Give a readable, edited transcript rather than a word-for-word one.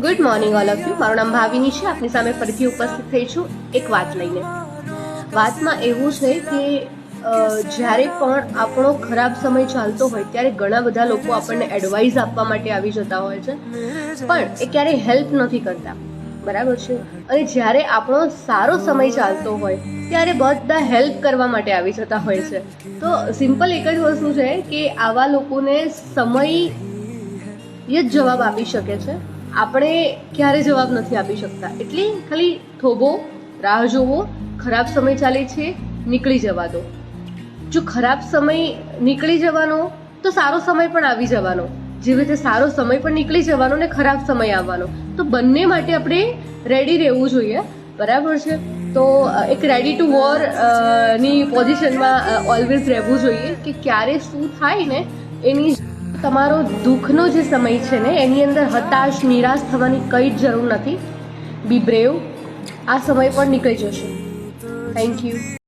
Good morning all of you. મારું નામ ભાવિની છે. આપની સામે ફરીથી ઉપસ્થિત થઈ છું એક વાત લઈને. વાતમાં એવું છે કે જ્યારે પણ આપણો ખરાબ સમય ચાલતો હોય ત્યારે ઘણા બધા લોકો આપણને એડવાઇસ આપવા માટે આવી જતા હોય છે, પણ એ ક્યારેય હેલ્પ નથી કરતા, બરાબર છે. અને જ્યારે આપણો સારો સમય ચાલતો હોય ત્યારે બધા હેલ્પ કરવા માટે આવી જતા હોય છે. તો સિમ્પલ એક જ વસ્તુ છે કે આવા લોકોને સમય જ જવાબ આપી શકે છે. આપણે ક્યારે જવાબ નથી આપી શકતા. એટલે ખાલી થોભો, રાહ જોવો, ખરાબ સમય ચાલે છે નીકળી જવા દો. જો ખરાબ સમય નીકળી જવાનો તો સારો સમય પણ આવી જવાનો. જેવી રીતે સારો સમય પણ નીકળી જવાનો ને ખરાબ સમય આવવાનો, તો બંને માટે આપણે રેડી રહેવું જોઈએ, બરાબર છે. તો એક રેડી ટુ વોર ની પોઝિશનમાં ઓલવેઝ રહેવું જોઈએ કે ક્યારે શું થાય ને એની તમારો દુઃખનો જે સમય છે ને એની અંદર હતાશ નિરાશ થવાની કંઈ જ જરૂર નથી. બી બ્રેવ. આ સમય પણ નીકળી જશે. Thank you.